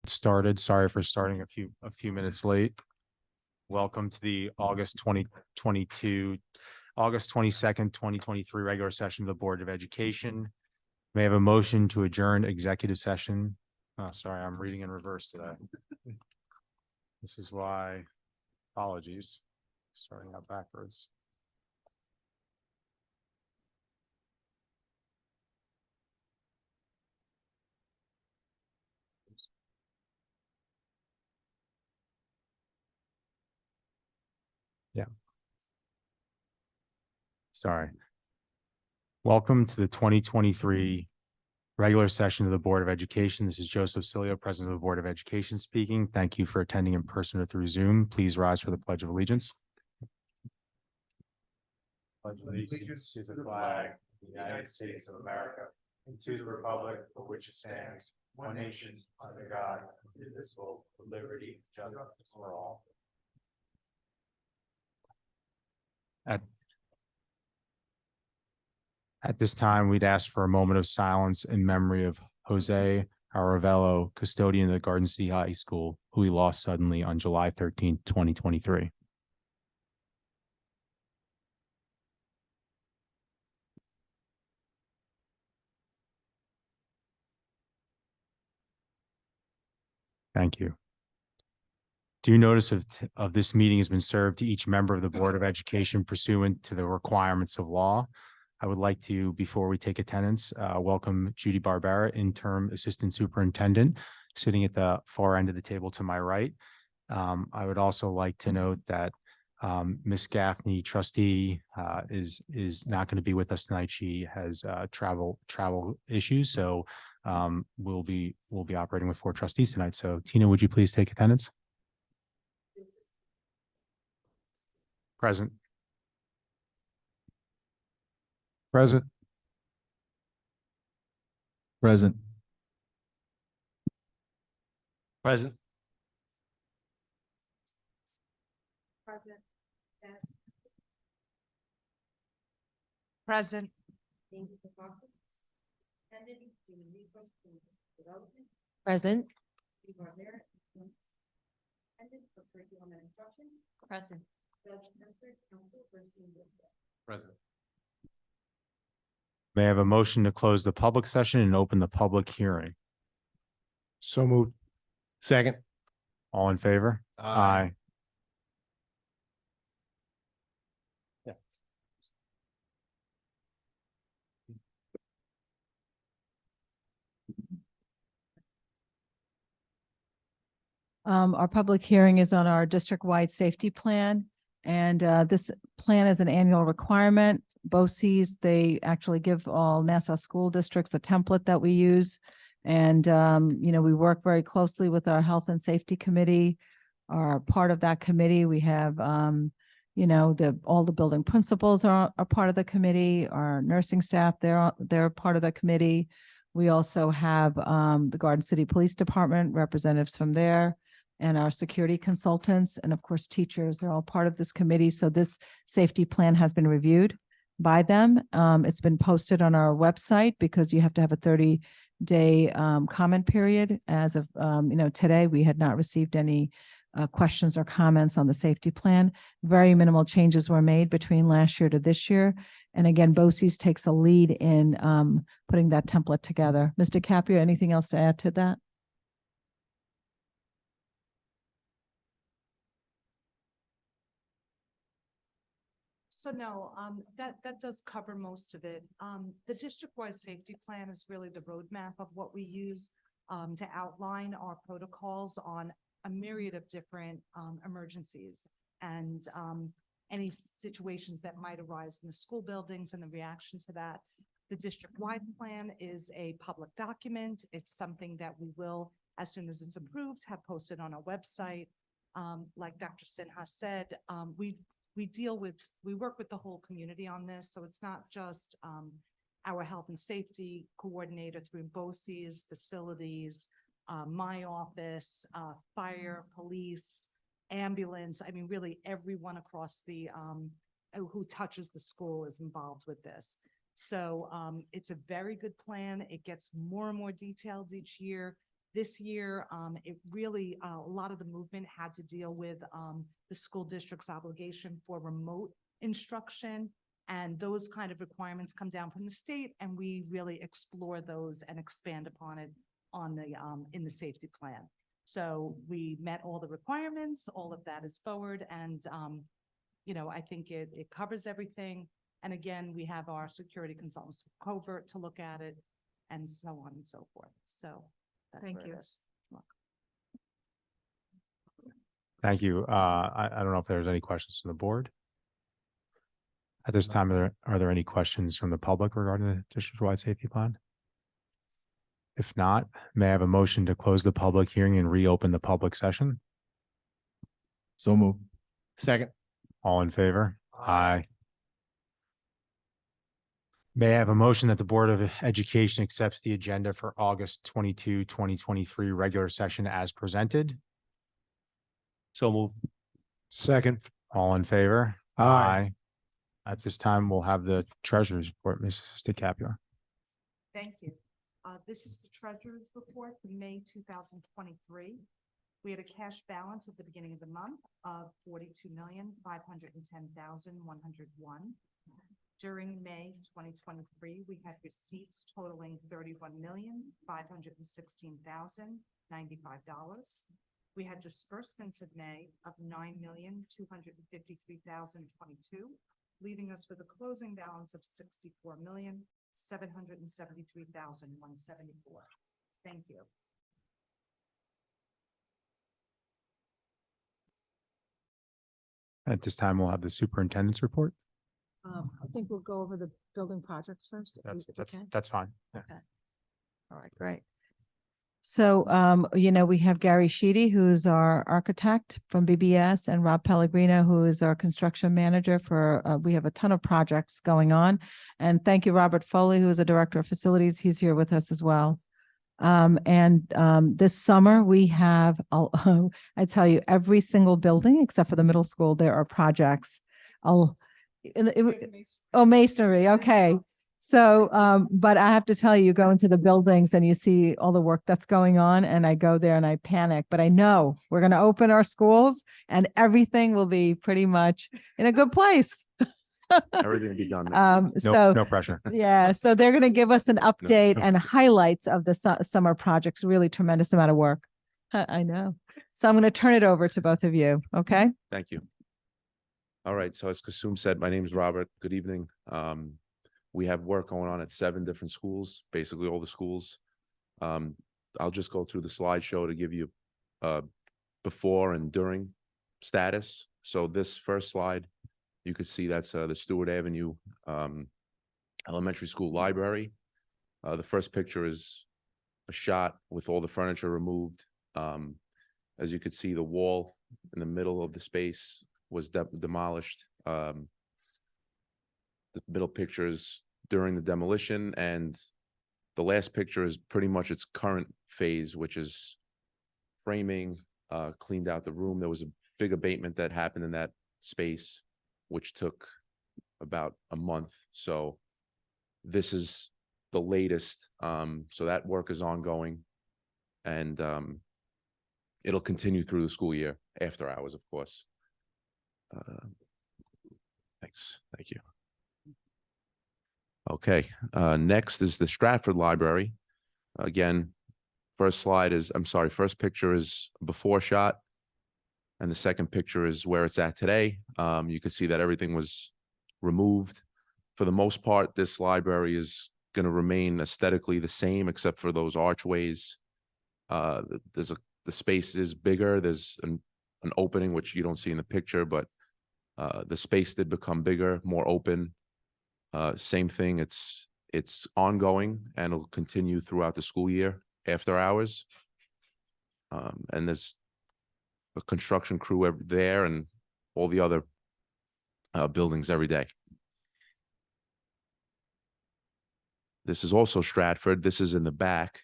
Started. Sorry for starting a few minutes late. Welcome to the August 22nd, 2023 regular session of the Board of Education. May I have a motion to adjourn executive session? Oh, sorry, I'm reading in reverse today. This is why, apologies, starting out backwards. Yeah. Sorry. Welcome to the 2023 regular session of the Board of Education. This is Joseph Cilio, President of the Board of Education speaking. Thank you for attending in person or through Zoom. Please rise for the Pledge of Allegiance. Pledge allegiance to the flag of the United States of America and to the republic for which it stands, one nation, under God, indivisible, with liberty, and justice for all. At this time, we'd ask for a moment of silence in memory of Jose Aravello, custodian of the Garden City High School, who we lost suddenly on July 13th, 2023. Thank you. Due notice of this meeting has been served to each member of the Board of Education pursuant to the requirements of law. I would like to, before we take attendance, welcome Judy Barbera, Interim Assistant Superintendent, sitting at the far end of the table to my right. I would also like to note that Ms. Gaffney, trustee, is not going to be with us tonight. She has travel issues, so we'll be operating with 4 trustees tonight. So Tina, would you please take attendance? Present. Present. Present. Present. Present. Present. Present. Present. Present. May I have a motion to close the public session and open the public hearing? So moved. Second. All in favor? Aye. Yeah. Our public hearing is on our district-wide safety plan. And this plan is an annual requirement. BOCES, they actually give all Nassau school districts a template that we use. And, we work very closely with our Health and Safety Committee. Are part of that committee. We have, all the building principals are part of the committee. Our nursing staff, they're part of the committee. We also have the Garden City Police Department, representatives from there, and our security consultants, and of course, teachers. They're all part of this committee. So this safety plan has been reviewed by them. It's been posted on our website because you have to have a 30-day comment period. As of today, we had not received any questions or comments on the safety plan. Very minimal changes were made between last year to this year. And again, BOCES takes a lead in putting that template together. Mr. Caprio, anything else to add to that? So no, that does cover most of it. The district-wide safety plan is really the roadmap of what we use to outline our protocols on a myriad of different emergencies and any situations that might arise in the school buildings and the reaction to that. The district-wide plan is a public document. It's something that we will, as soon as it's approved, have posted on our website. Like Dr. Sinha said, we work with the whole community on this. So it's not just our health and safety coordinator through BOCES, facilities, my office, fire, police, ambulance. I mean, really everyone across the who touches the school is involved with this. So it's a very good plan. It gets more and more detailed each year. This year, it really, a lot of the movement had to deal with the school district's obligation for remote instruction. And those kind of requirements come down from the state, and we really explore those and expand upon it on the, in the safety plan. So we met all the requirements, all of that is forward, and, you know, I think it covers everything. And again, we have our security consultants, Covert, to look at it, and so on and so forth. So that's Thank where you. it is. Thank you. I don't know if there's any questions from the board. At this time, are there any questions from the public regarding the district-wide safety plan? If not, may I have a motion to close the public hearing and reopen the public session? So moved. Second. All in favor? Aye. May I have a motion that the Board of Education accepts the agenda for August 22, 2023 regular session as presented? So moved. Second. All in favor? Aye. At this time, we'll have the treasurer's report, Mrs. DeCapua. Thank you. This is the treasurer's report for May 2023. We had a cash balance at the beginning of the month of 42,510,101. During May 2023, we had receipts totaling $31,516,095. We had disbursements of May of $9,253,022, leaving us with a closing balance of $64,773,174. Thank you. At this time, we'll have the superintendent's report. I think we'll go over the building projects first. if we can. That's fine. Yeah. All right, great. So, you know, we have Gary Sheedy, who's our architect from BBS, and Rob Pellegrino, who is our construction manager for, we have a ton of projects going on. And thank you, Robert Foley, who is a director of facilities. He's here with us as well. This summer we have, I tell you, every single building except for the middle school, there are projects. Masonry. Okay. So, but I have to tell you, you go into the buildings and you see all the work that's going on, and I go there and I panic, but I know we're going to open our schools and everything will be pretty much in a good place. Everything will be done. No pressure. Yeah, so they're going to give us an update and highlights of the summer projects. Really tremendous amount of work. I know. So I'm going to turn it over to both of you. Okay. Thank you. All right. So as Kasum said, my name is Robert. Good evening. We have work going on at 7 different schools, basically all the schools. I'll just go through the slideshow to give you before and during status. So this first slide, you could see that's the Stewart Avenue Elementary School Library. The first picture is a shot with all the furniture removed. As you could see, the wall in the middle of the space was demolished. The middle picture is during the demolition, and the last picture is pretty much its current phase, which is framing, cleaned out the room. There was a big abatement that happened in that space, which took about a month. So this is the latest. So that work is ongoing, and it'll continue through the school year after hours, of course. Thanks. Thank you. Okay. Next is the Stratford Library. Again, first picture is a before shot, and the second picture is where it's at today. You can see that everything was removed. For the most part, this library is going to remain aesthetically the same, except for those archways. The space is bigger. There's an opening, which you don't see in the picture, but the space did become bigger, more open. Same thing. It's ongoing, and it'll continue throughout the school year after hours. And there's a construction crew there and all the other buildings every day. This is also Stratford. This is in the back.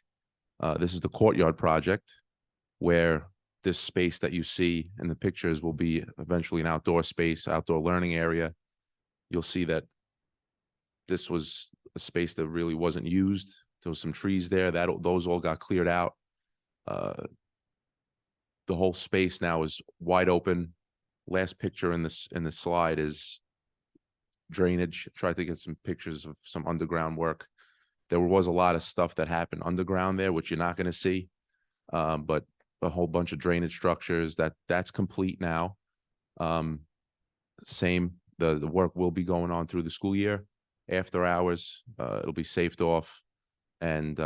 This is the courtyard project, where this space that you see in the pictures will be eventually an outdoor space, outdoor learning area. You'll see that this was a space that really wasn't used. There was some trees there those all got cleared out. The whole space now is wide open. Last picture in the slide is drainage. Tried to get some pictures of some underground work. There was a lot of stuff that happened underground there, which you're not going to see. But a whole bunch of drainage structures that's complete now. Same, the work will be going on through the school year. After hours, it'll be safed off and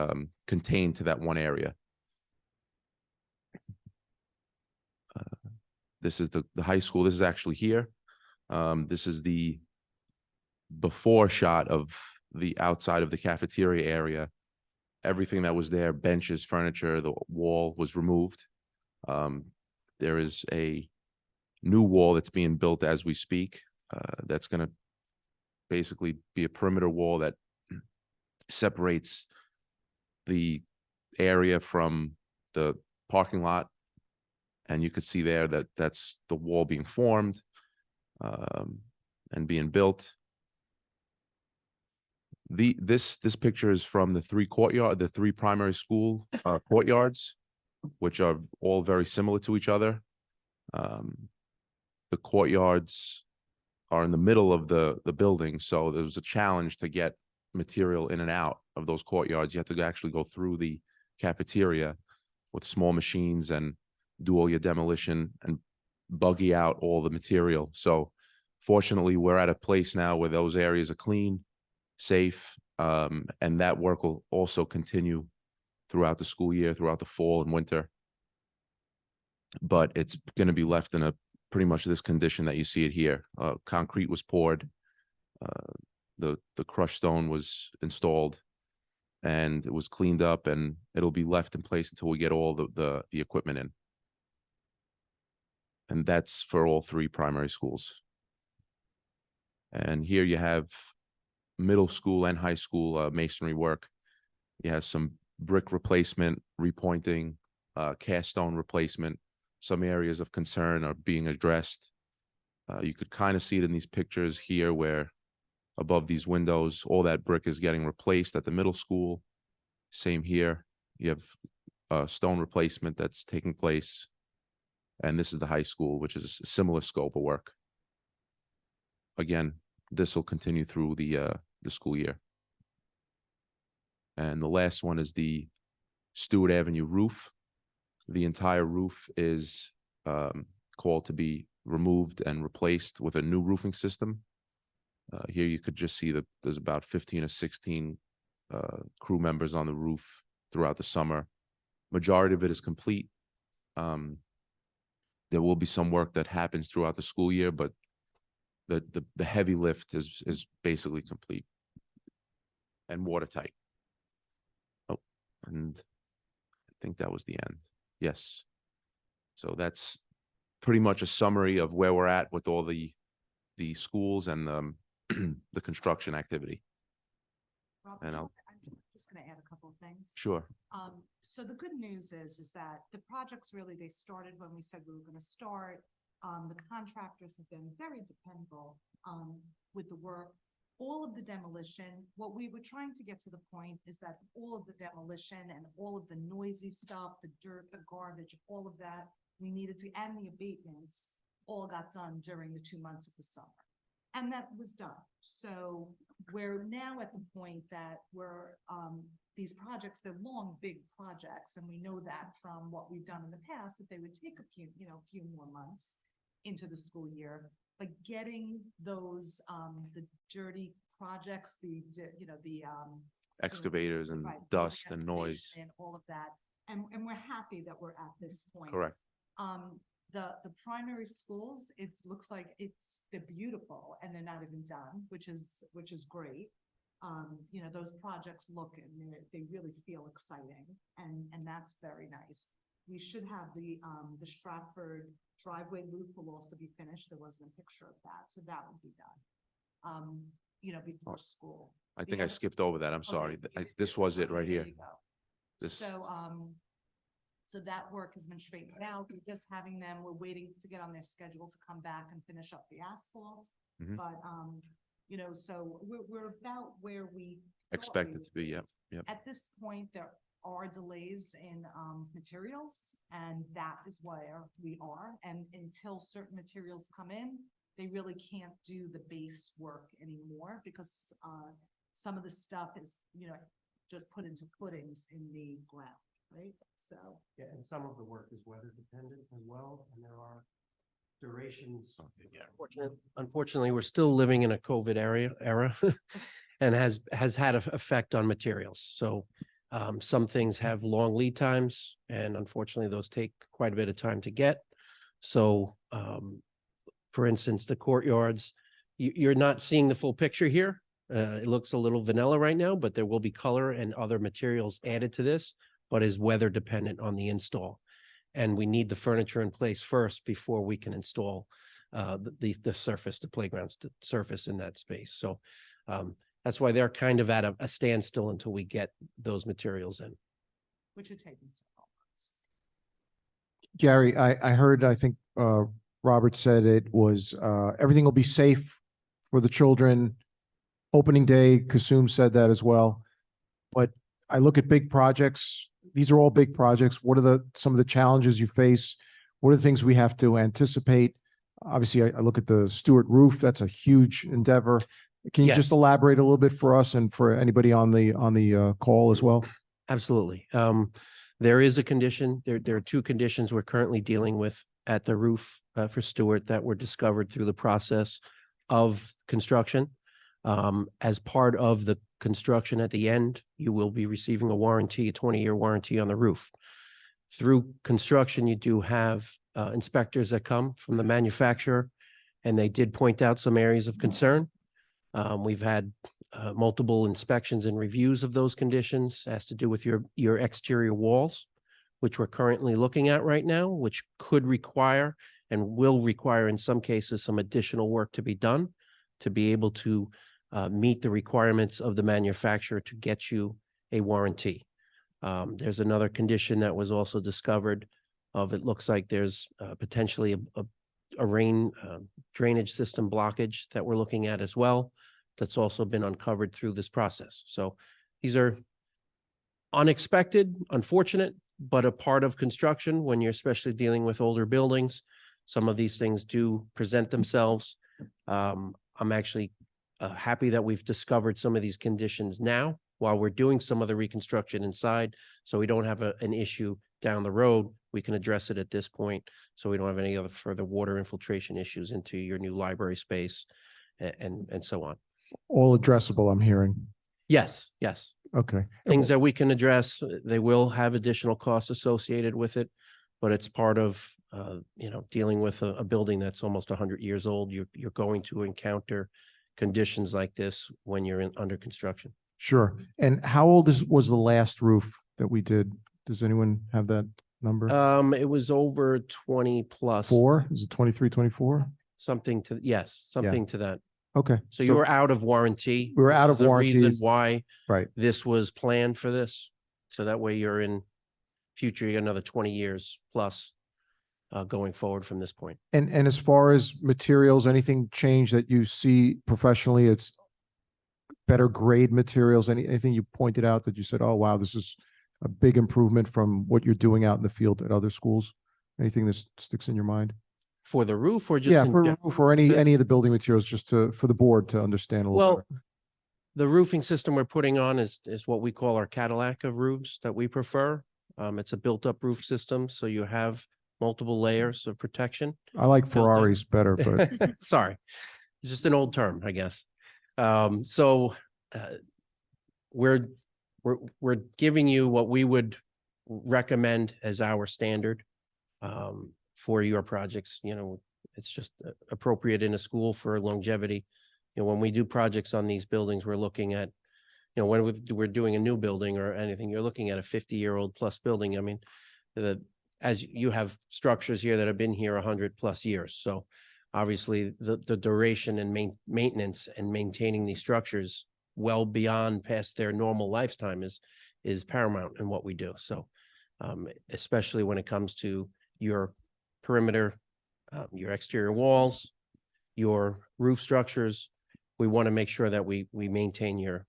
contained to that one area. This is the high school. This is actually here. This is the before shot of the outside of the cafeteria area. Everything that was there, benches, furniture, the wall was removed. There is a new wall that's being built as we speak. That's going to basically be a perimeter wall that separates the area from the parking lot. And you could see there that that's the wall being formed and being built. This picture is from the three primary school courtyards, which are all very similar to each other. The courtyards are in the middle of the building, so there was a challenge to get material in and out of those courtyards. You have to actually go through the cafeteria with small machines and do all your demolition and buggy out all the material. So fortunately, we're at a place now where those areas are clean, safe, and that work will also continue throughout the school year, throughout the fall and winter. But it's going to be left in a pretty much this condition that you see it here. Concrete was poured, the crushed stone was installed, and it was cleaned up, and it'll be left in place until we get all the equipment in. And that's for all three primary schools. And here you have middle school and high school masonry work. You have some brick replacement, repointing, cast stone replacement. Some areas of concern are being addressed. You could kind of see it in these pictures here where above these windows, all that brick is getting replaced at the middle school. Same here. You have stone replacement that's taking place. And this is the high school, which is a similar scope of work. Again, this will continue through the school year. And the last one is the Stewart Avenue roof. The entire roof is called to be removed and replaced with a new roofing system. Here you could just see that there's about 15 or 16 crew members on the roof throughout the summer. Majority of it is complete. There will be some work that happens throughout the school year, but the heavy lift is basically complete and watertight. Oh, and I think that was the end. Yes. So that's pretty much a summary of where we're at with all the schools and the construction activity. Rob, And I'll- I'm just going to add a couple of things. Sure. So the good news is that the projects really, they started when we said we were going to start. The contractors have been very dependable with the work. All of the demolition, what we were trying to get to the point is that all of the demolition and all of the noisy stuff, the dirt, the garbage, all of that, we needed to, and the abatements, all got done during the 2 months of the summer. And that was done. So we're now at the point that we're, these projects, they're long, big projects. And we know that from what we've done in the past, that they would take a few more months into the school year. But getting those, the dirty projects, the Excavators and right, all the dust and noise. excavation and all of that. And we're happy that we're at this point. Correct. The primary schools, it looks like they're beautiful and they're not even done, which is great. Those projects look and they really feel exciting and that's very nice. We should have the Stratford driveway loop will also be finished. There wasn't a picture of that, so that will be done. Before school. I The think I other- skipped over that. I'm sorry. Okay, This was it right there here. you go. This, So that work has been straightened out. We're just having them, we're waiting to get on their schedule to come back and finish up the asphalt. Mhm. But, so we're about where we. thought expect we it would to be, yep. At this point, are delays in materials, and that is where we are. And until certain materials come in, they really can't do the base work anymore because some of the stuff is, just put into footings in the ground, right? So. Yeah, and some of the work is weather dependent as well, and there are durations. Unfortunately, we're still living in a COVID era and has had an effect on materials. So some things have long lead times, and unfortunately, those take quite a bit of time to get. So for instance, the courtyards, you're not seeing the full picture here. It looks a little vanilla right now, but there will be color and other materials added to this, but is weather dependent on the install. And we need the furniture in place first before we can install the surface, the playground surface in that space. So that's why they're kind of at a standstill until we get those materials in. Which are taking several months. Gary, I heard, I think, Robert said it was, everything will be safe for the children. Opening day, Kasum said that as well. But I look at big projects. These are all big projects. What are some of the challenges you face? What are the things we have to anticipate? Obviously, I look at the Stewart roof. That's a huge endeavor. Can you just Yes. elaborate a little bit for us and for anybody on the call as well? Absolutely. There is a condition, there are two conditions we're currently dealing with at the roof for Stewart that were discovered through the process of construction. As part of the construction at the end, you will be receiving a warranty, a 20-year warranty on the roof. Through construction, you do have inspectors that come from the manufacturer, and they did point out some areas of concern. We've had multiple inspections and reviews of those conditions has to do with your exterior walls, which we're currently looking at right now, which could require and will require in some cases some additional work to be done to be able to meet the requirements of the manufacturer to get you a warranty. There's another condition that was also discovered of, it looks like there's potentially a rain drainage system blockage that we're looking at as well. That's also been uncovered through this process. So these are unexpected, unfortunate, but a part of construction when you're especially dealing with older buildings. Some of these things do present themselves. I'm actually happy that we've discovered some of these conditions now while we're doing some of the reconstruction inside, so we don't have an issue down the road. We can address it at this point, so we don't have any other further water infiltration issues into your new library space and so on. All addressable, I'm hearing. Yes, yes. Okay. Things that we can address, they will have additional costs associated with it, but it's part of, dealing with a building that's almost 100 years old. You're going to encounter conditions like this when you're under construction. Sure. And how old was the last roof that we did? Does anyone have that number? It was over 20 plus. 4? Is it 23, 24? Something to that. Okay. So you were out of warranty. We were out of The reason warranties. why Right. this was planned for this. So that way you're in future, you got another 20 years plus going forward from this point. And as far as materials, anything change that you see professionally? It's better grade materials. Anything you pointed out that you said, oh, wow, this is a big improvement from what you're doing out in the field at other schools? Anything that sticks in your mind? For the roof or just? Yeah, in general? for any of the building materials, just for the board to understand a little Well, better. the roofing system we're putting on is what we call our Cadillac of roofs that we prefer. It's a built-up roof system, so you have multiple layers of protection. I like built up. Ferraris better, but Sorry, it's just an old term, I guess. We're giving you what we would recommend as our standard for your projects. It's just appropriate in a school for longevity. When we do projects on these buildings, we're looking at, when we're doing a new building or anything, you're looking at a 50-year-old plus building. I mean, as you have structures here that have been here 100 plus years. So obviously the duration and maintenance and maintaining these structures well beyond past their normal lifetime is paramount in what we do. So especially when it comes to your perimeter, your exterior walls, your roof structures, we want to make sure that we maintain your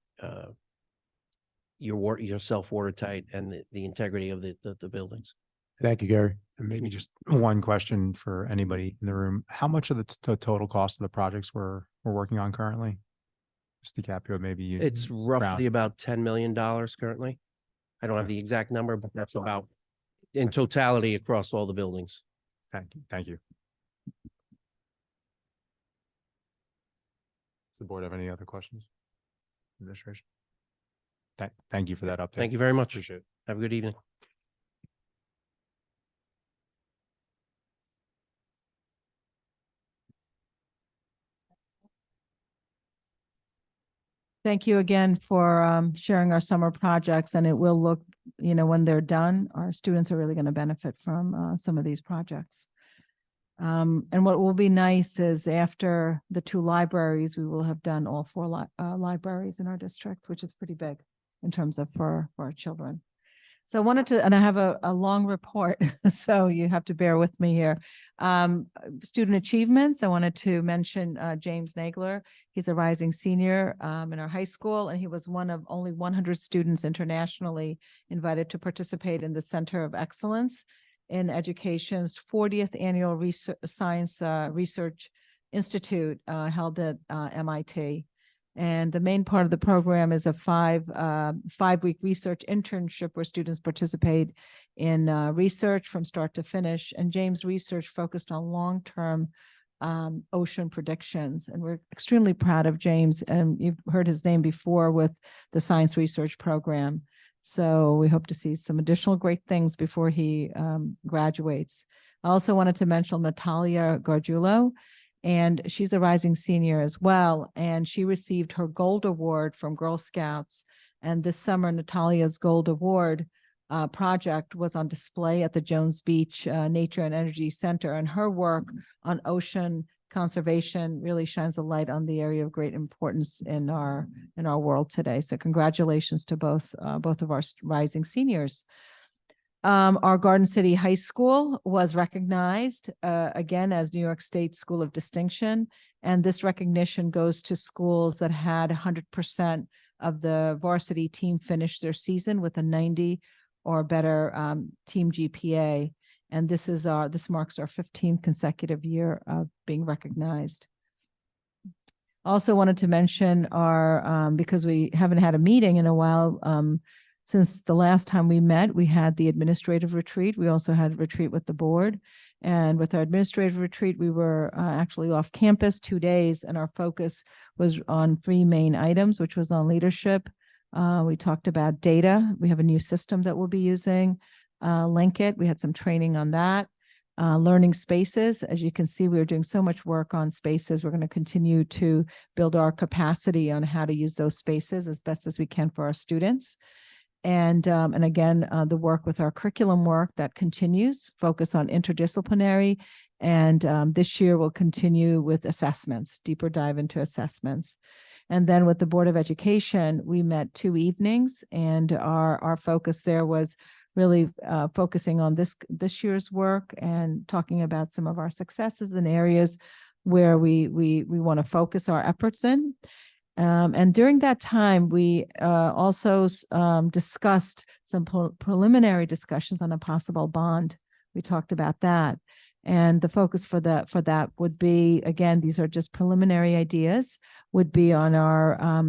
yourself watertight and the integrity of the buildings. Thank you, Gary. And maybe just one question for anybody in the room. How much of the total cost of the projects we're working on currently? Just DiCaprio, maybe you. It's roughly round. about $10 million currently. I don't have the exact number, but that's about in totality across all the buildings. Thank you. Thank you. Does the board have any other questions? Administration? Thank you for that update. Thank you very much. Appreciate it. Have a good evening. Thank you again for sharing our summer projects, and it will look, when they're done, our students are really going to benefit from some of these projects. And what will be nice is after the 2 libraries, we will have done all 4 libraries in our district, which is pretty big in terms of for our children. So I wanted to, and I have a long report, so you have to bear with me here. Student achievements, I wanted to mention James Nagler. He's a rising senior in our high school, and he was one of only 100 students internationally invited to participate in the Center of Excellence in Education's 40th Annual Science Research Institute held at MIT. And the main part of the program is a 5-week research internship where students participate in research from start to finish. And James' research focused on long-term ocean predictions. And we're extremely proud of James. And you've heard his name before with the science research program. So we hope to see some additional great things before he graduates. I also wanted to mention Natalia Gargiulo. And she's a rising senior as well. And she received her Gold Award from Girl Scouts. And this summer, Natalia's Gold Award project was on display at the Jones Beach Nature and Energy Center. And her work on ocean conservation really shines a light on the area of great importance in our world today. So congratulations to both of our rising seniors. Our Garden City High School was recognized again as New York State School of Distinction. And this recognition goes to schools that had 100% of the varsity team finish their season with a 90 or better team GPA. And this marks our 15th consecutive year of being recognized. Also wanted to mention our, because we haven't had a meeting in a while, since the last time we met, we had the administrative retreat. We also had a retreat with the board. And with our administrative retreat, we were actually off campus 2 days, and our focus was on 3 main items, which was on leadership. We talked about data. We have a new system that we'll be using. Linkit, we had some training on that. Learning spaces. As you can see, we are doing so much work on spaces. We're going to continue to build our capacity on how to use those spaces as best as we can for our students. And again, the work with our curriculum work that continues, focus on interdisciplinary. And this year we'll continue with assessments, deeper dive into assessments. And then with the Board of Education, we met 2 evenings, and our focus there was really focusing on this year's work and talking about some of our successes and areas where we want to focus our efforts in. And during that time, we also discussed some preliminary discussions on a possible bond. We talked about that. And the focus for that would be, again, these are just preliminary ideas, would be on our,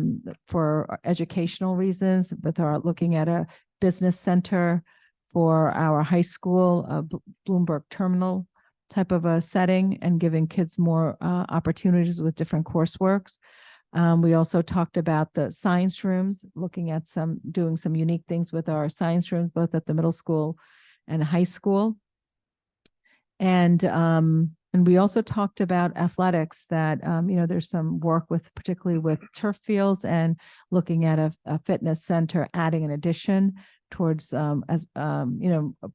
for educational reasons, with our looking at a business center for our high school, Bloomberg Terminal type of a setting, and giving kids more opportunities with different courseworks. We also talked about the science rooms, looking at doing some unique things with our science rooms, both at the middle school and high school. And we also talked about athletics, that, there's some work particularly with turf fields, and looking at a fitness center, adding an addition towards, as a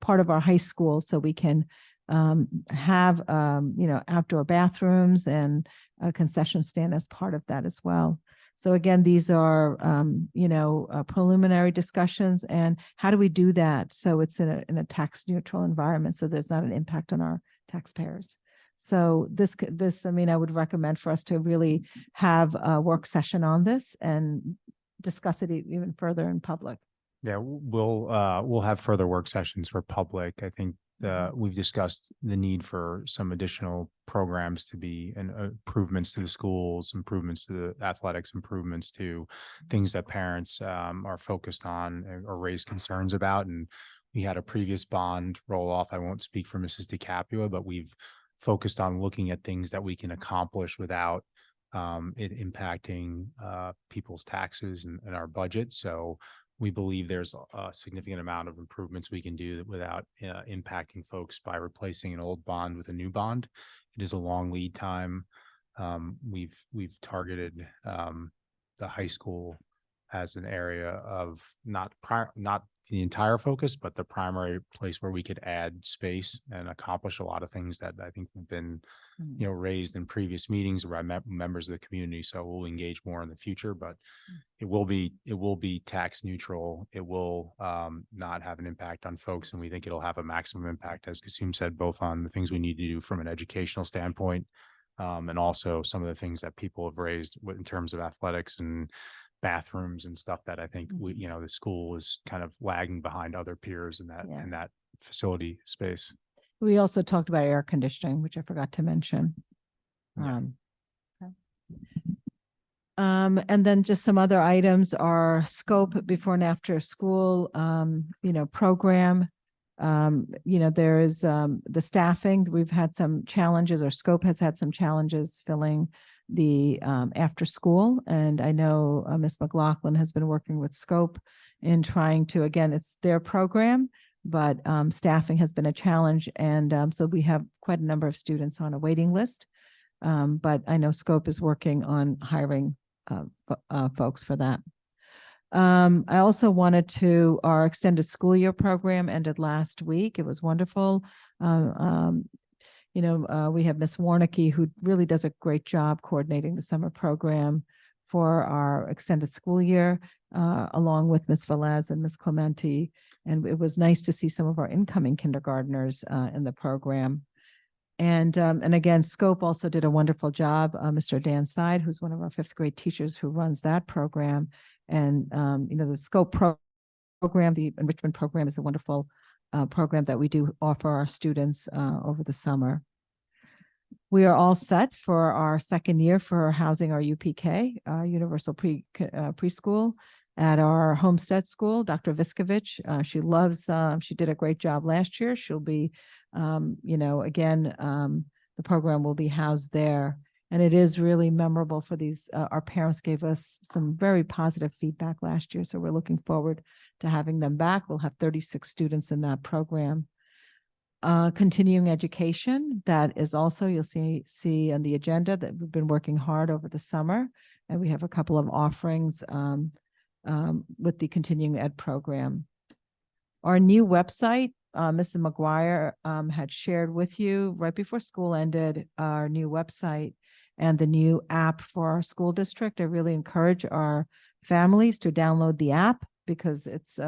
part of our high school, so we can have, outdoor bathrooms and a concession stand as part of that as well. So again, these are, preliminary discussions, and how do we do that so it's in a tax neutral environment, so there's not an impact on our taxpayers. So this, I would recommend for us to really have a work session on this and discuss it even further in public. Yeah, we'll have further work sessions for public. I think we've discussed the need for some additional programs to be and improvements to the schools, improvements to the athletics, improvements to things that parents are focused on or raise concerns about. And we had a previous bond roll off. I won't speak for Mrs. DiCapua, but we've focused on looking at things that we can accomplish without it impacting people's taxes and our budget. So we believe there's a significant amount of improvements we can do without impacting folks by replacing an old bond with a new bond. It is a long lead time. We've targeted the high school as an area of not the entire focus, but the primary place where we could add space and accomplish a lot of things that I think have been, raised in previous meetings by members of the community. So we'll engage more in the future, but it will be tax neutral. It will not have an impact on folks. And we think it'll have a maximum impact, as Kasum said, both on the things we need to do from an educational standpoint, and also some of the things that people have raised in terms of athletics and bathrooms and stuff that I think the school is kind of lagging behind other peers in that, Yeah. in that facility space. We also talked about air conditioning, which I forgot to mention. Yeah. Okay. And then just some other items are scope before and after school, program. There is the staffing. We've had some challenges, or scope has had some challenges filling the after school. And I know Ms. McLaughlin has been working with scope in trying to, again, it's their program, but staffing has been a challenge. And so we have quite a number of students on a waiting list. But I know scope is working on hiring folks for that. I also wanted to, our extended school year program ended last week. It was wonderful. We have Miss Warnicki, who really does a great job coordinating the summer program for our extended school year, along with Miss Velez and Miss Clementi. And it was nice to see some of our incoming kindergartners in the program. And again, Scope also did a wonderful job. Mr. Dan Side, who's one of our fifth grade teachers who runs that program. And, the Scope program, the enrichment program, is a wonderful program that we do offer our students over the summer. We are all set for our second year for housing our UPK, Universal Preschool, at our Homestead School. Dr. Viskovich, she did a great job last year. She'll be, the program will be housed there. And it is really memorable for these, our parents gave us some very positive feedback last year. So we're looking forward to having them back. We'll have 36 students in that program. Continuing education, that is also, you'll see on the agenda that we've been working hard over the summer. And we have a couple of offerings with the continuing ed program. Our new website, Mrs. McGuire had shared with you right before school ended, our new website and the new app for our school district. I really encourage our families to download the app because it's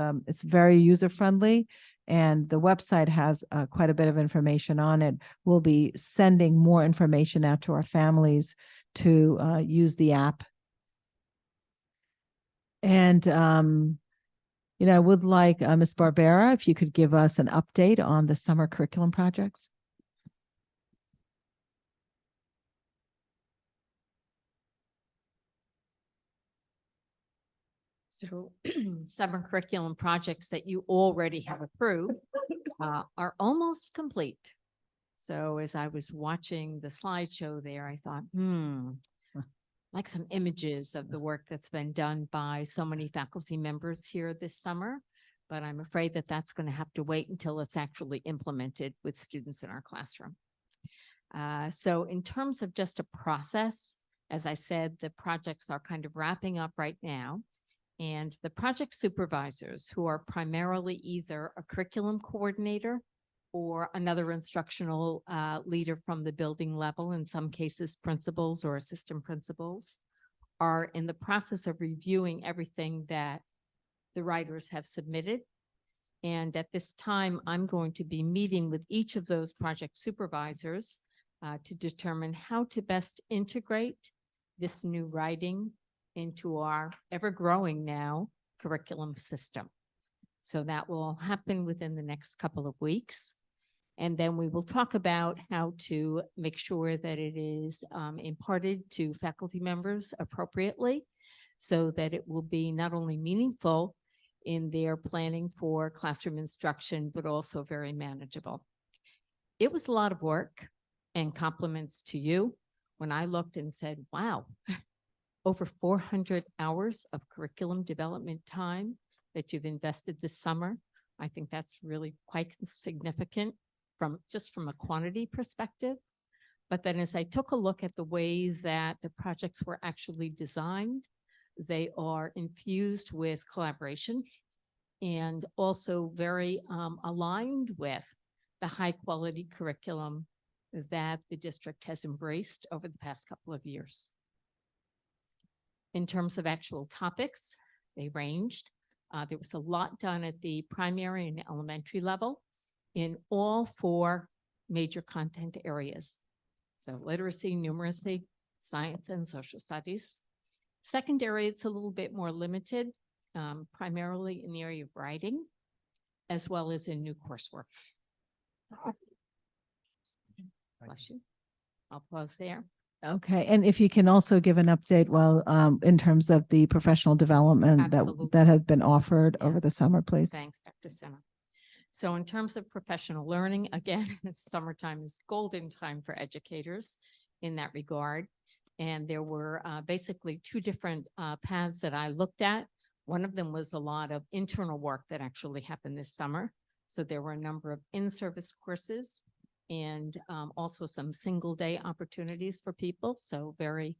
very user-friendly, and the website has quite a bit of information on it. We'll be sending more information out to our families to use the app. And I would like Ms. Barbera, if you could give us an update on the summer curriculum projects. So summer curriculum projects that you already have approved are almost complete. So as I was watching the slideshow there, I thought, like some images of the work that's been done by so many faculty members here this summer. But I'm afraid that that's going to have to wait until it's actually implemented with students in our classroom. So in terms of just a process, as I said, the projects are kind of wrapping up right now. And the project supervisors, who are primarily either a curriculum coordinator or another instructional leader from the building level, in some cases principals or assistant principals, are in the process of reviewing everything that the writers have submitted. And at this time, I'm going to be meeting with each of those project supervisors to determine how to best integrate this new writing into our ever-growing now curriculum system. So that will happen within the next couple of weeks. And then we will talk about how to make sure that it is imparted to faculty members appropriately so that it will be not only meaningful in their planning for classroom instruction, but also very manageable. It was a lot of work, and compliments to you when I looked and said, wow, over 400 hours of curriculum development time that you've invested this summer. I think that's really quite significant from a quantity perspective. But then as I took a look at the way that the projects were actually designed, they are infused with collaboration and also very aligned with the high quality curriculum that the district has embraced over the past couple of years. In terms of actual topics, they ranged. There was a lot done at the primary and elementary level in all 4 major content areas. So literacy, numeracy, science, and social studies. Secondary, it's a little bit more limited, primarily in the area of writing, as well as in new coursework. Bless you. I'll pause there. Okay, and if you can also give an update, well, in terms of the professional development Absolutely. that has been offered Yeah. over the summer, please. Thanks, Dr. Sinha. So in terms of professional learning, again, summertime is golden time for educators in that regard. And there were basically 2 different paths that I looked at. One of them was a lot of internal work that actually happened this summer. So there were a number of in-service courses and also some single-day opportunities for people. So very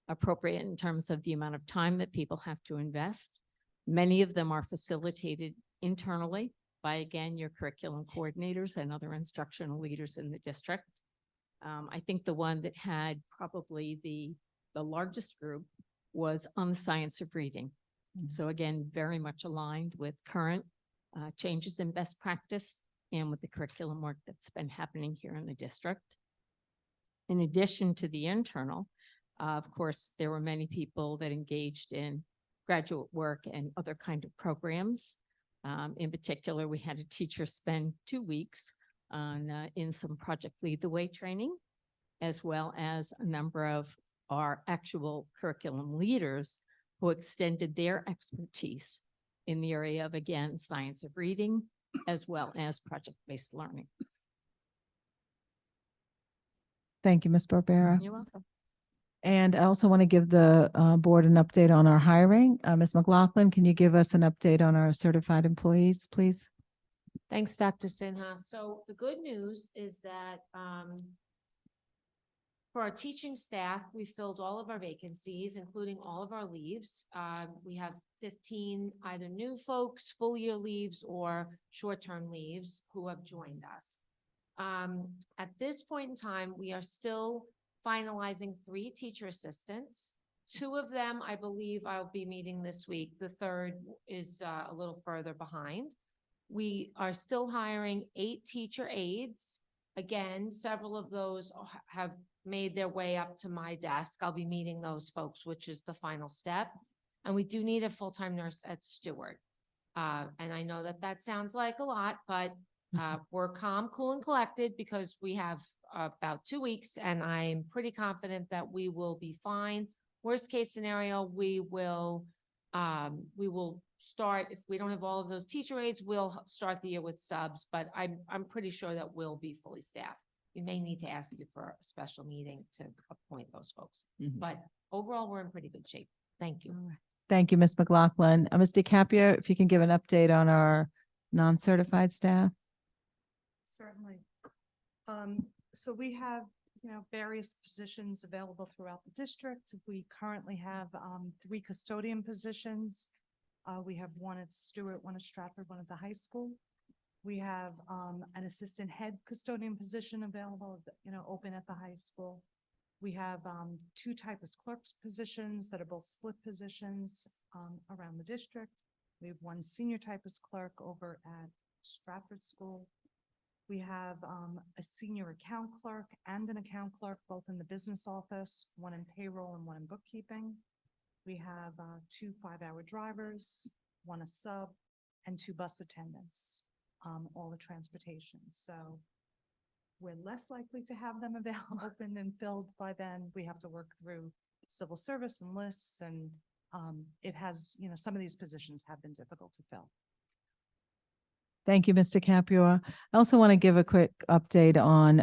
appropriate in terms of the amount of time that people have to invest. Many of them are facilitated internally by, again, your curriculum coordinators and other instructional leaders in the district. I think the one that had probably the largest group was on the science of reading. So again, very much aligned with current changes in best practice and with the curriculum work that's been happening here in the district. In addition to the internal, of course, there were many people that engaged in graduate work and other kind of programs. In particular, we had a teacher spend 2 weeks on in some Project Lead the Way training, as well as a number of our actual curriculum leaders who extended their expertise in the area of, again, science of reading, as well as project-based learning. Thank you, Ms. Barbera. You're welcome. And I also want to give the board an update on our hiring. Ms. McLaughlin, can you give us an update on our certified employees, please? Thanks, Dr. Sinha. So the good news is that for our teaching staff, we filled all of our vacancies, including all of our leaves. We have 15 either new folks, full year leaves, or short-term leaves who have joined us. At this point in time, we are still finalizing 3 teacher assistants. 2 of them, I believe I'll be meeting this week. The third is a little further behind. We are still hiring 8 teacher aides. Again, several of those have made their way up to my desk. I'll be meeting those folks, which is the final step. And we do need a full-time nurse at Stewart. And I know that that sounds like a lot, but we're calm, cool, and collected because we have about 2 weeks, and I'm pretty confident that we will be fine. Worst case scenario, we will start, if we don't have all of those teacher aides, we'll start the year with subs, but I'm pretty sure that we'll be fully staffed. We may need to ask you for a special meeting to appoint those folks, but overall, we're in pretty good shape. Thank you. Thank you, Ms. McLaughlin. Ms. DiCaprio, if you can give an update on our non-certified staff? Certainly. So we have, various positions available throughout the district. We currently have 3 custodian positions. We have 1 at Stewart, 1 at Stratford, 1 at the high school. We have an assistant head custodian position available, open at the high school. We have 2 typist clerks positions that are both split positions around the district. We have 1 senior typist clerk over at Stratford School. We have a senior account clerk and an account clerk, both in the business office, 1 in payroll and 1 in bookkeeping. We have 2 5-hour drivers, 1 a sub, and 2 bus attendants, all the transportation. So we're less likely to have them available, open and filled by then. We have to work through civil service and lists, and it has, some of these positions have been difficult to fill. Thank you, Mr. Capua. I also want to give a quick update on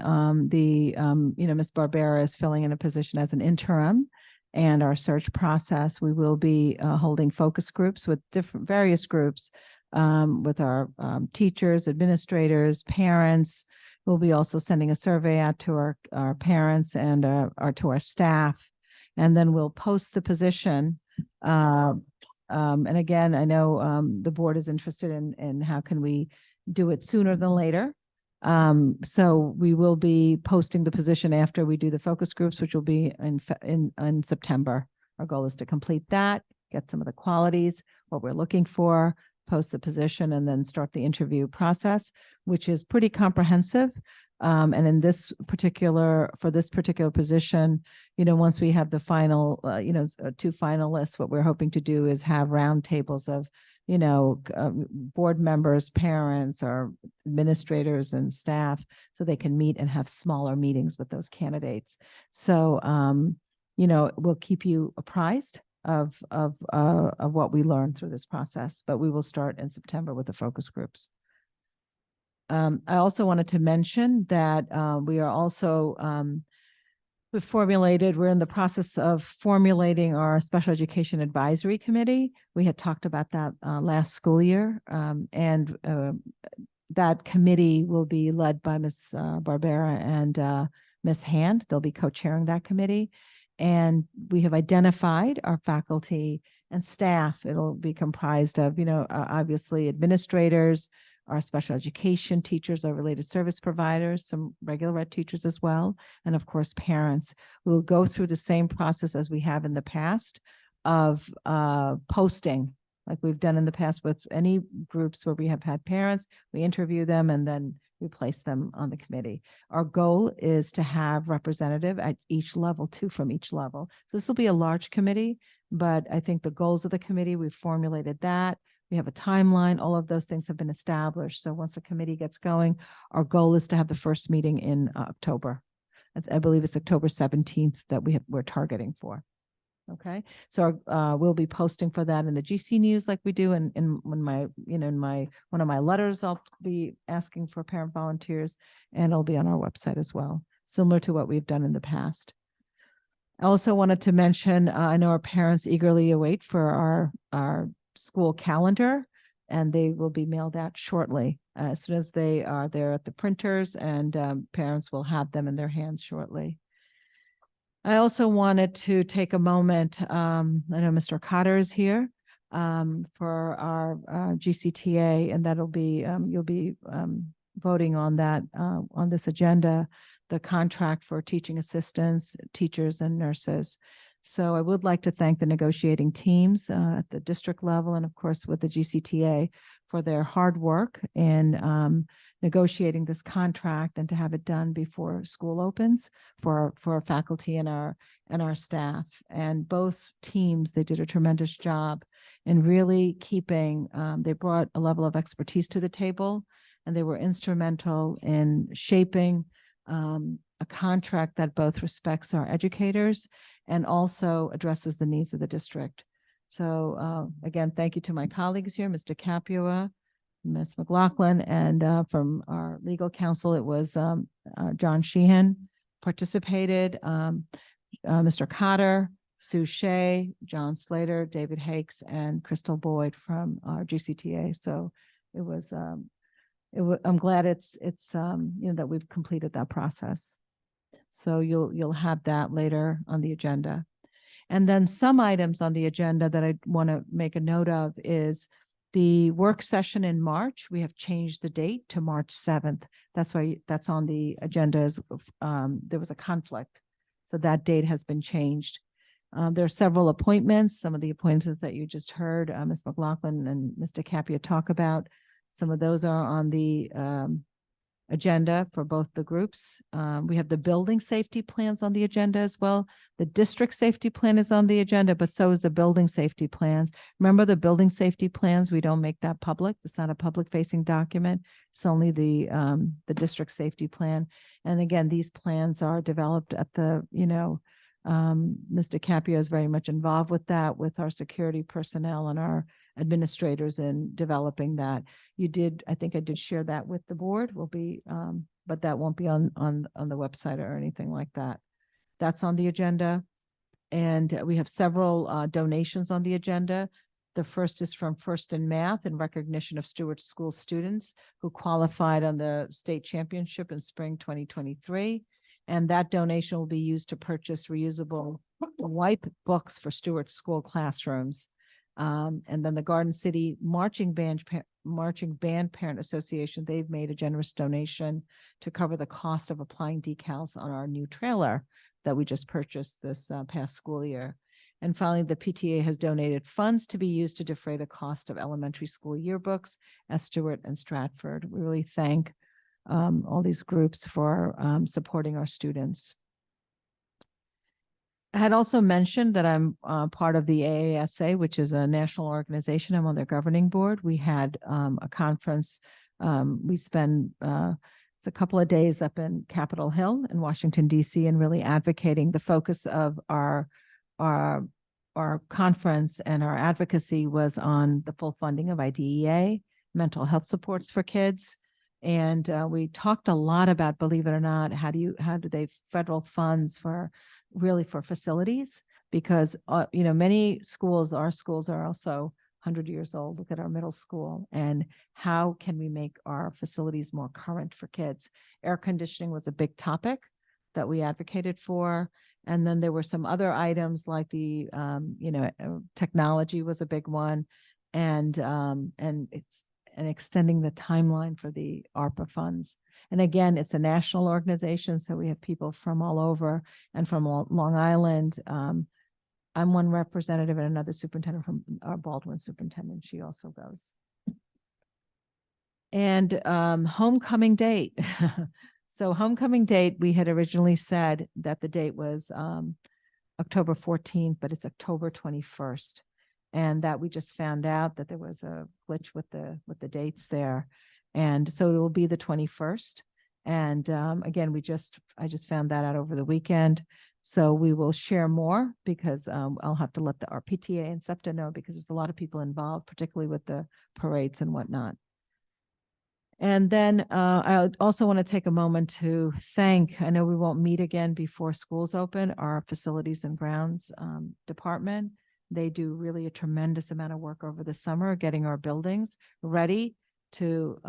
Ms. Barbera is filling in a position as an interim and our search process. We will be holding focus groups with various groups with our teachers, administrators, parents. We'll be also sending a survey out to our parents and to our staff. And then we'll post the position. And again, I know the board is interested in how can we do it sooner than later. So we will be posting the position after we do the focus groups, which will be in September. Our goal is to complete that, get some of the qualities, what we're looking for, post the position, and then start the interview process, which is pretty comprehensive. And in for this particular position, once we have the final, 2 finalists, what we're hoping to do is have roundtables of, board members, parents, or administrators and staff, so they can meet and have smaller meetings with those candidates. So, we'll keep you apprised of what we learn through this process, but we will start in September with the focus groups. I also wanted to mention that we are also we're in the process of formulating our special education advisory committee. We had talked about that last school year, and that committee will be led by Ms. Barbera and Ms. Hand. They'll be co-chairing that committee. And we have identified our faculty and staff. It'll be comprised of, obviously administrators, our special education teachers, our related service providers, some regular ed teachers as well, and of course, parents. We'll go through the same process as we have in the past of posting, like we've done in the past with any groups where we have had parents. We interview them and then we place them on the committee. Our goal is to have representative at each level, 2 from each level. So this will be a large committee, but I think the goals of the committee, we've formulated that. We have a timeline. All of those things have been established. So once the committee gets going, our goal is to have the first meeting in October. I believe it's October 17th that we're targeting for. Okay, so we'll be posting for that in the GC News like we do, and in one of my letters, I'll be asking for parent volunteers, and it'll be on our website as well, similar to what we've done in the past. I also wanted to mention, I know our parents eagerly await for our school calendar, and they will be mailed out shortly as soon as they are there at the printers, and parents will have them in their hands shortly. I also wanted to take a moment, I know Mr. Cotter is here for our GCTA, and that'll be, you'll be voting on that on this agenda, the contract for teaching assistants, teachers, and nurses. So I would like to thank the negotiating teams at the district level and of course with the GCTA for their hard work in negotiating this contract and to have it done before school opens for our faculty and our staff. And both teams, they did a tremendous job in really keeping, they brought a level of expertise to the table, and they were instrumental in shaping a contract that both respects our educators and also addresses the needs of the district. So again, thank you to my colleagues here, Mr. Capua, Ms. McLaughlin, and from our legal counsel, it was John Sheehan participated, Mr. Cotter, Sue Shea, John Slater, David Hakes, and Crystal Boyd from our GCTA. So it was, I'm glad it's that we've completed that process. So you'll have that later on the agenda. And then some items on the agenda that I want to make a note of is the work session in March. We have changed the date to March 7th. That's why that's on the agenda. There was a conflict. So that date has been changed. There are several appointments, some of the appointments that you just heard Ms. McLaughlin and Mr. Capua talk about. Some of those are on the agenda for both the groups. We have the building safety plans on the agenda as well. The district safety plan is on the agenda, but so is the building safety plans. Remember the building safety plans, we don't make that public. It's not a public facing document. It's only the district safety plan. And again, these plans are developed at the, Mr. Capio is very much involved with that, with our security personnel and our administrators in developing that. I think I did share that with the board, but that won't be on the website or anything like that. That's on the agenda. And we have several donations on the agenda. The first is from First in Math in recognition of Stewart School students who qualified on the state championship in spring 2023. And that donation will be used to purchase reusable wipe books for Stewart School classrooms. And then the Garden City Marching Band Parent Association, they've made a generous donation to cover the cost of applying decals on our new trailer that we just purchased this past school year. And finally, the PTA has donated funds to be used to defray the cost of elementary school yearbooks at Stewart and Stratford. We really thank all these groups for supporting our students. I had also mentioned that I'm part of the AASA, which is a national organization. I'm on their governing board. We had a conference. We spent it's a couple of days up in Capitol Hill in Washington, D.C., and really advocating. The focus of our conference and our advocacy was on the full funding of IDEA, mental health supports for kids. And we talked a lot about, believe it or not, how do they federal funds for facilities? Because, many schools, our schools are also 100 years old. Look at our middle school. And how can we make our facilities more current for kids? Air conditioning was a big topic that we advocated for. And then there were some other items like the, technology was a big one. And extending the timeline for the ARPA funds. And again, it's a national organization, so we have people from all over and from Long Island. I'm one representative and another superintendent from our Baldwin superintendent. She also goes. And homecoming date. So homecoming date, we had originally said that the date was October 14th, but it's October 21st. And that we just found out that there was a glitch with the dates there. And so it will be the 21st. And again, I just found that out over the weekend. So we will share more because I'll have to let our PTA and SEPTA know because there's a lot of people involved, particularly with the parades and whatnot. And then I also want to take a moment to thank, I know we won't meet again before schools open, our facilities and grounds department. They do really a tremendous amount of work over the summer, getting our buildings ready to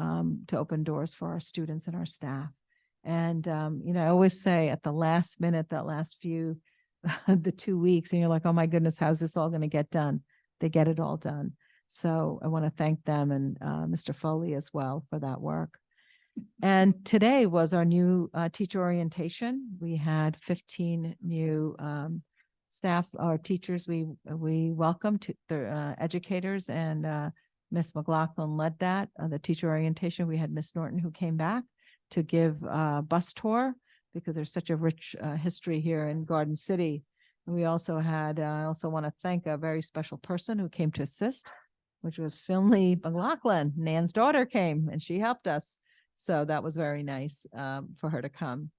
open doors for our students and our staff. And, I always say at the last minute, that last few, the 2 weeks, and you're like, oh my goodness, how's this all going to get done? They get it all done. So I want to thank them and Mr. Foley as well for that work. And today was our new teacher orientation. We had 15 new staff or teachers. We welcomed to the educators, and Miss McLaughlin led that. The teacher orientation, we had Miss Norton who came back to give a bus tour because there's such a rich history here in Garden City. And we also had, I also want to thank a very special person who came to assist, which was Finley McLaughlin. Nan's daughter came and she helped us. So that was very nice for her to come.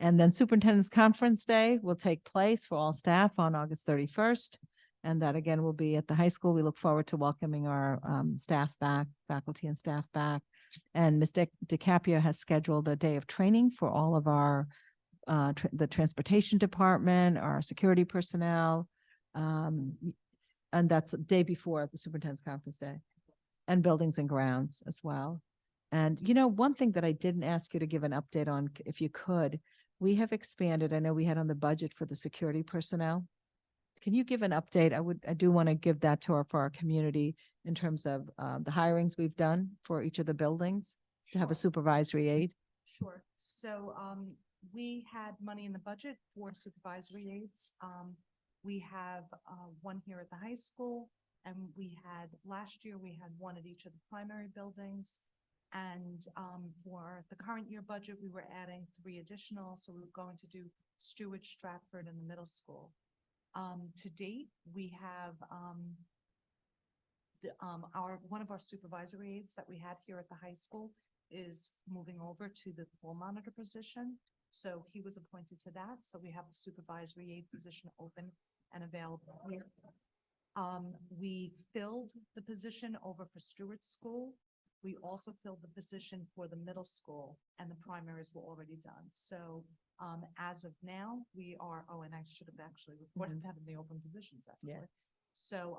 And then Superintendent's Conference Day will take place for all staff on August 31st. And that again will be at the high school. We look forward to welcoming our staff back, faculty and staff back. And Ms. DiCaprio has scheduled a day of training for all of our, the transportation department, our security personnel. And that's the day before the Superintendent's Conference Day, and buildings and grounds as well. And, one thing that I didn't ask you to give an update on, if you could, we have expanded. I know we had on the budget for the security personnel. Can you give an update? I do want to give that for our community in terms of the hirings we've done for each of the buildings to have a supervisory aide. Sure. So we had money in the budget for supervisory aides. We have one here at the high school, and last year we had one at each of the primary buildings. And for the current year budget, we were adding 3 additional, so we were going to do Stewart, Stratford, and the middle school. To date, we have one of our supervisory aides that we had here at the high school is moving over to the pool monitor position. So he was appointed to that. So we have a supervisory aide position open and available here. We filled the position over for Stewart School. We also filled the position for the middle school, and the primaries were already done. So as of now, we are, and I should have actually reported that in the open positions actually. Yeah. So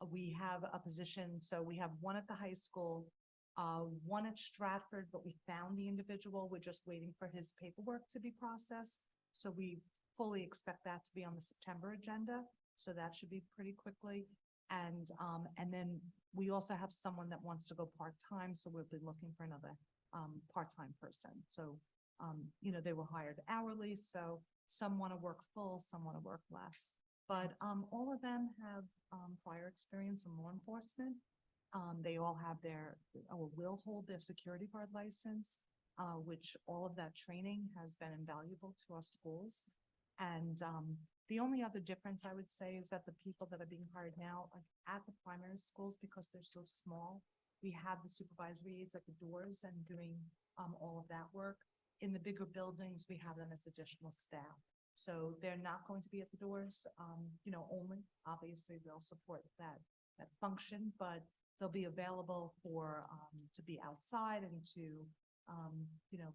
we have a position, so we have one at the high school, one at Stratford, but we found the individual. We're just waiting for his paperwork to be processed. So we fully expect that to be on the September agenda. So that should be pretty quickly. And then we also have someone that wants to go part-time, so we'll be looking for another part-time person. So, they were hired hourly, so some want to work full, some want to work less. But all of them have prior experience in law enforcement. They all have will hold their security guard license, which all of that training has been invaluable to our schools. And the only other difference I would say is that the people that are being hired now at the primary schools, because they're so small, we have the supervisory aides at the doors and doing all of that work. In the bigger buildings, we have them as additional staff. So they're not going to be at the doors, only. Obviously, they'll support that function, but they'll be available to be outside and to,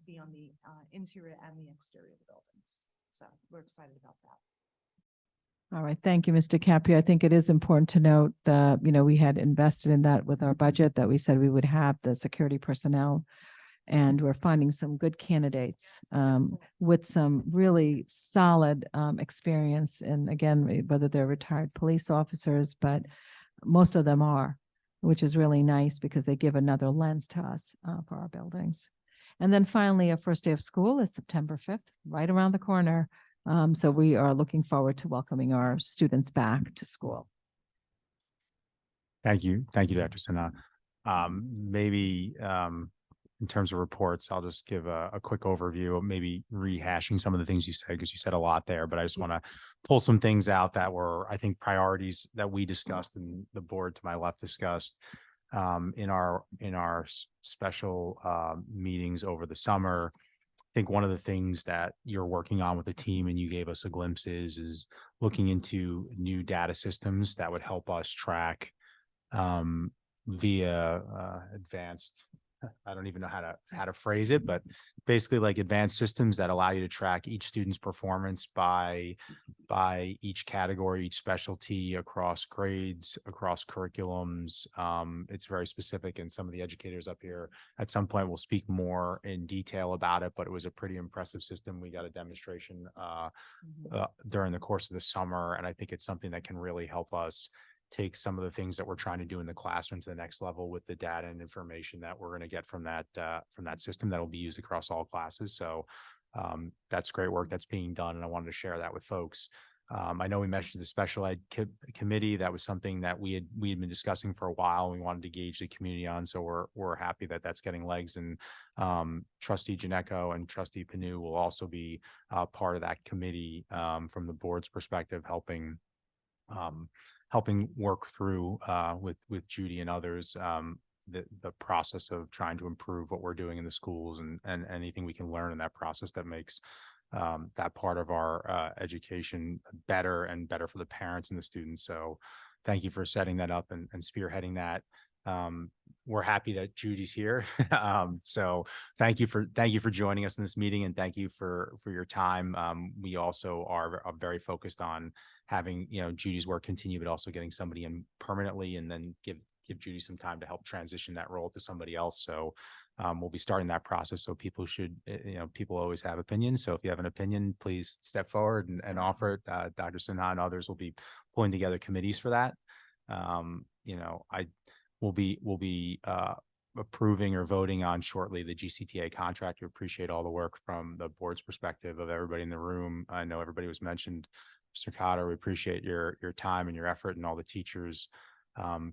be on the interior and the exterior of the buildings. So we're excited about that. All right, thank you, Mr. Caprio. I think it is important to note that, we had invested in that with our budget, that we said we would have the security personnel. And we're finding some good candidates with some really solid experience. And again, whether they're retired police officers, but most of them are, which is really nice because they give another lens to us for our buildings. And then finally, our first day of school is September 5th, right around the corner. So we are looking forward to welcoming our students back to school. Thank you. Thank you, Dr. Sinha. Maybe in terms of reports, I'll just give a quick overview of maybe rehashing some of the things you said, because you said a lot there, but I just want to pull some things out that were, I think, priorities that we discussed and the board to my left discussed in our special meetings over the summer. I think one of the things that you're working on with the team, and you gave us a glimpse, is looking into new data systems that would help us track via advanced, I don't even know how to phrase it, but basically like advanced systems that allow you to track each student's performance by each category, each specialty, across grades, across curriculums. It's very specific, and some of the educators up here at some point will speak more in detail about it, but it was a pretty impressive system. We got a demonstration during the course of the summer, and I think it's something that can really help us take some of the things that we're trying to do in the classroom to the next level with the data and information that we're going to get from that system that will be used across all classes. So that's great work that's being done, and I wanted to share that with folks. I know we mentioned the special ed committee. That was something that we had been discussing for a while, and we wanted to gauge the community on. So we're happy that that's getting legs, and Trustee Janeko and Trustee Panu will also be part of that committee from the board's perspective, helping work through with Judy and others the process of trying to improve what we're doing in the schools, and anything we can learn in that process that makes that part of our education better and better for the parents and the students. So thank you for setting that up and spearheading that. We're happy that Judy's here. So thank you for joining us in this meeting, and thank you for your time. We also are very focused on having, Judy's work continue, but also getting somebody in permanently, and then give Judy some time to help transition that role to somebody else. So we'll be starting that process. So people people always have opinions. So if you have an opinion, please step forward and offer it. Dr. Sinha and others will be pulling together committees for that. We'll be approving or voting on shortly the GCTA contract. We appreciate all the work from the board's perspective of everybody in the room. I know everybody was mentioned. Mr. Cotter, we appreciate your time and your effort, and all the teachers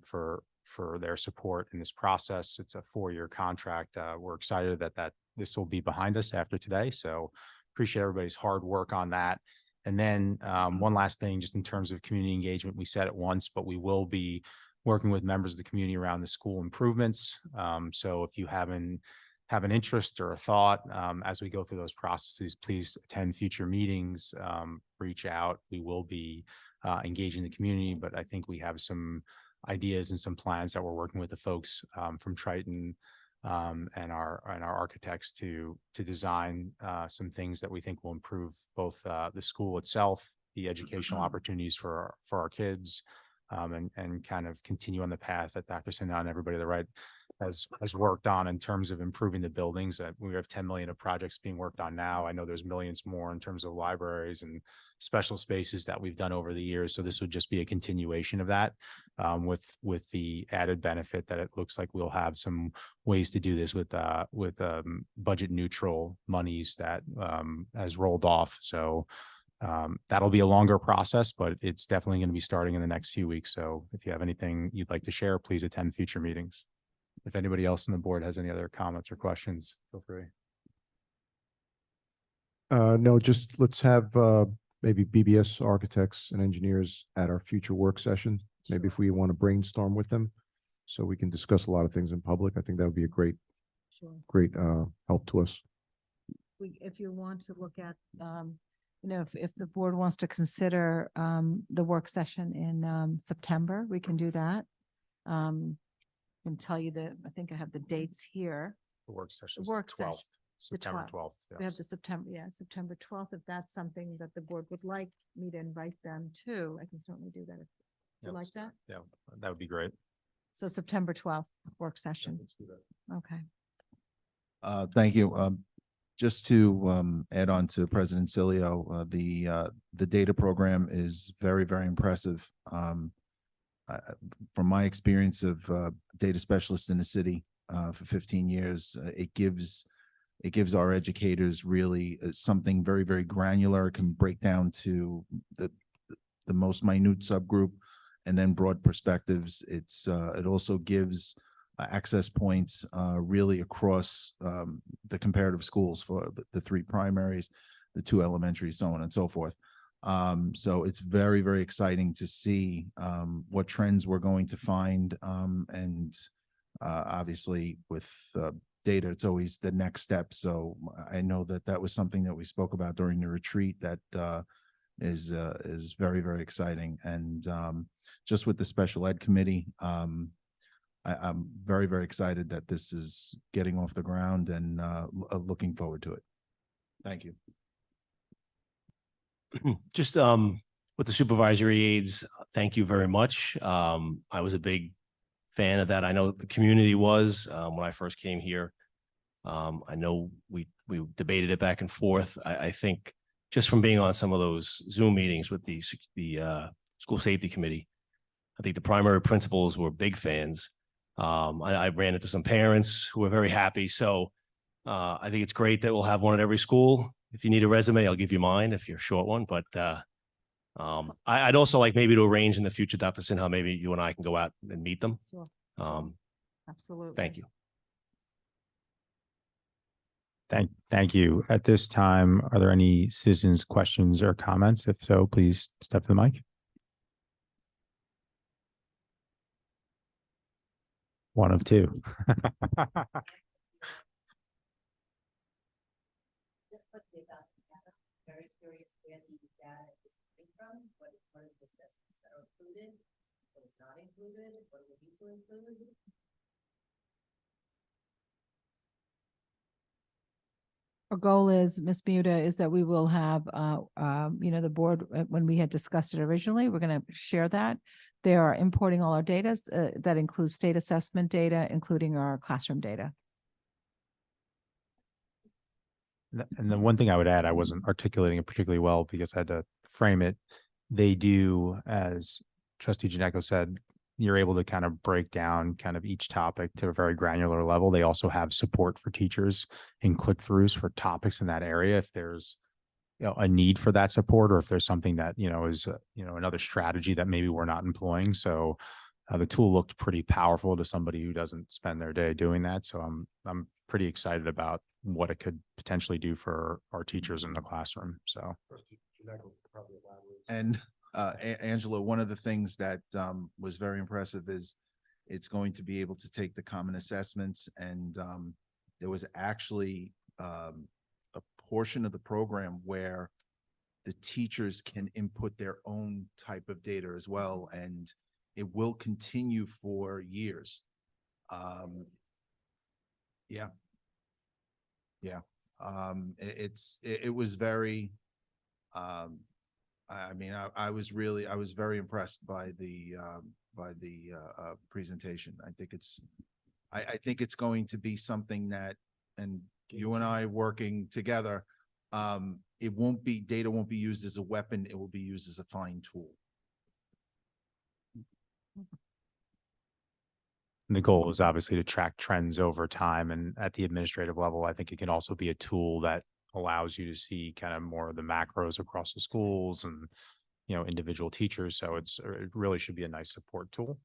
for for their support in this process. It's a 4-year contract. We're excited that this will be behind us after today. So appreciate everybody's hard work on that. And then one last thing, just in terms of community engagement, we said it once, but we will be working with members of the community around the school improvements. So if you have an interest or a thought as we go through those processes, please attend future meetings, reach out. We will be engaging the community, but I think we have some ideas and some plans that we're working with the folks from Triton and our architects to design some things that we think will improve both the school itself, the educational opportunities for our kids, and kind of continue on the path that Dr. Sinha and everybody that right has worked on in terms of improving the buildings. We have 10 million of projects being worked on now. I know there's millions more in terms of libraries and special spaces that we've done over the years. So this would just be a continuation of that, with the added benefit that it looks like we'll have some ways to do this with budget neutral monies that has rolled off. So that'll be a longer process, but it's definitely going to be starting in the next few weeks. So if you have anything you'd like to share, please attend future meetings. If anybody else on the board has any other comments or questions, feel free. No, just let's have maybe BBS architects and engineers at our future work session. Maybe if we want to brainstorm with them, so we can discuss a lot of things in public. I think that would be a great help to us. If you want to look at, if the board wants to consider the work session in September, we can do that. I can tell you I think I have the dates here. The work session. Work session, 12th, September 12th. We have the September 12th. If that's something that the board would like me to invite them to, I can certainly do that. If you like that. Yeah, that would be great. So September 12th, work session. Okay. Thank you. Just to add on to President Cilio, the data program is very, very impressive. From my experience of data specialist in the city for 15 years, it gives our educators really something very, very granular, can break down to the most minute subgroup, and then broad perspectives. It also gives access points really across the comparative schools for the 3 primaries, the 2 elementaries, so on and so forth. So it's very, very exciting to see what trends we're going to find. And obviously with data, it's always the next step. So I know that was something that we spoke about during the retreat that is very, very exciting. And just with the special ed committee, I'm very, very excited that this is getting off the ground and looking forward to it. Thank you. Just with the supervisory aides, thank you very much. I was a big fan of that. I know the community was when I first came here. I know we debated it back and forth. I think just from being on some of those Zoom meetings with the school safety committee, I think the primary principals were big fans. I ran into some parents who were very happy. So I think it's great that we'll have one at every school. If you need a resume, I'll give you mine if you're a short one. But I'd also like maybe to arrange in the future, Dr. Sinha, maybe you and I can go out and meet them. Sure. Absolutely. Thank you. Thank you. At this time, are there any citizens' questions or comments? If so, please step to the mic. One of 2. Very curious where the data is coming from, what are the assessments that are included, what is not included, what we need to include. Our goal is, Ms. Muda, is that we will have, the board, when we had discussed it originally, we're going to share that. They are importing all our data, that includes state assessment data, including our classroom data. And the one thing I would add, I wasn't articulating it particularly well because I had to frame it. They do, as Trustee Janeco said, you're able to kind of break down kind of each topic to a very granular level. They also have support for teachers in click-throughs for topics in that area. If there's a need for that support, or if there's something that, is, another strategy that maybe we're not employing. So The tool looked pretty powerful to somebody who doesn't spend their day doing that. So I'm pretty excited about what it could potentially do for our teachers in the classroom. So. And Angela, one of the things that was very impressive is it's going to be able to take the common assessments, and there was actually a portion of the program where the teachers can input their own type of data as well, and it will continue for years. Yeah. Yeah. It was very, I mean, I was very impressed by the presentation. I think it's going to be something that, and you and I working together, data won't be used as a weapon. It will be used as a fine tool. And the goal is obviously to track trends over time. And at the administrative level, I think it can also be a tool that allows you to see kind of more of the macros across the schools and, you know, individual teachers. So it really should be a nice support tool.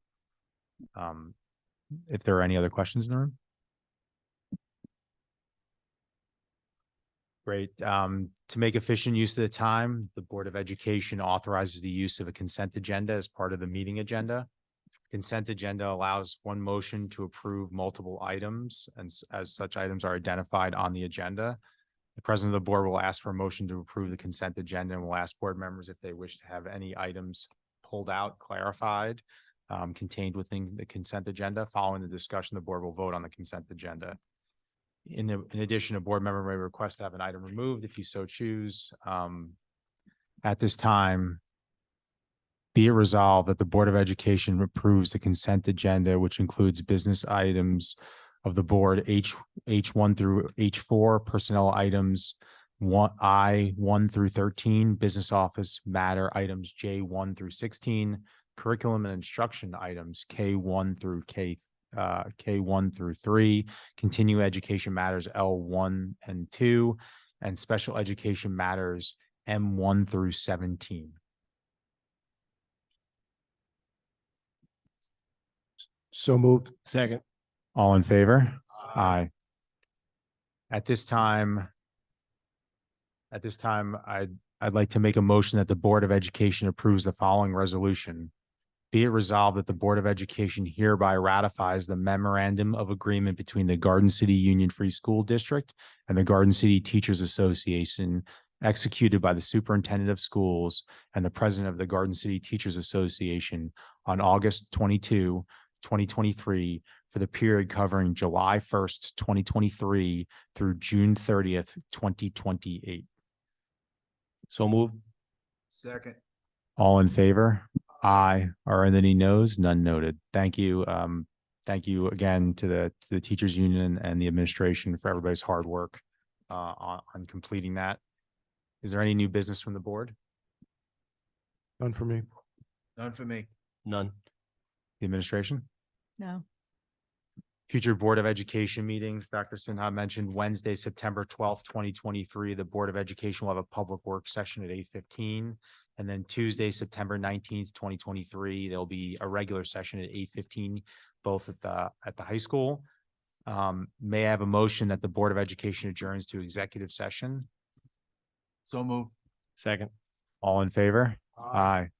If there are any other questions in the room. Great. To make efficient use of the time, the Board of Education authorizes the use of a consent agenda as part of the meeting agenda. Consent agenda allows one motion to approve multiple items, and as such items are identified on the agenda. The president of the board will ask for a motion to approve the consent agenda, and will ask board members if they wish to have any items pulled out, clarified, contained within the consent agenda. Following the discussion, the board will vote on the consent agenda. In addition, a board member may request to have an item removed if you so choose. At this time, be it resolved that the Board of Education approves the consent agenda, which includes business items of the board H1 through H4, personnel items 1 through 13, business office matter items J1 through 16, curriculum and instruction items K1 through K1 through 3, continuing education matters L1 and 2, and special education matters M1 through 17. So moved. Second. All in favor? Aye. At this time, I'd like to make a motion that the Board of Education approves the following resolution. Be it resolved that the Board of Education hereby ratifies the memorandum of agreement between the Garden City Union Free School District and the Garden City Teachers Association, executed by the Superintendent of Schools and the President of the Garden City Teachers Association on August 22, 2023, for the period covering July 1st, 2023 through June 30th, 2028. So moved. Second. All in favor? Aye. Are there any noes? None noted. Thank you. Thank you again to the teachers union and the administration for everybody's hard work on completing that. Is there any new business from the board? None for me. None for me. None. The administration? No. Future Board of Education meetings, Dr. Sinha mentioned Wednesday, September 12th, 2023, the Board of Education will have a public work session at 8:15. And then Tuesday, September 19th, 2023, there'll be a regular session at 8:15, both at the high school. May I have a motion that the Board of Education adjourns to executive session? So moved. Second. All in favor? Aye.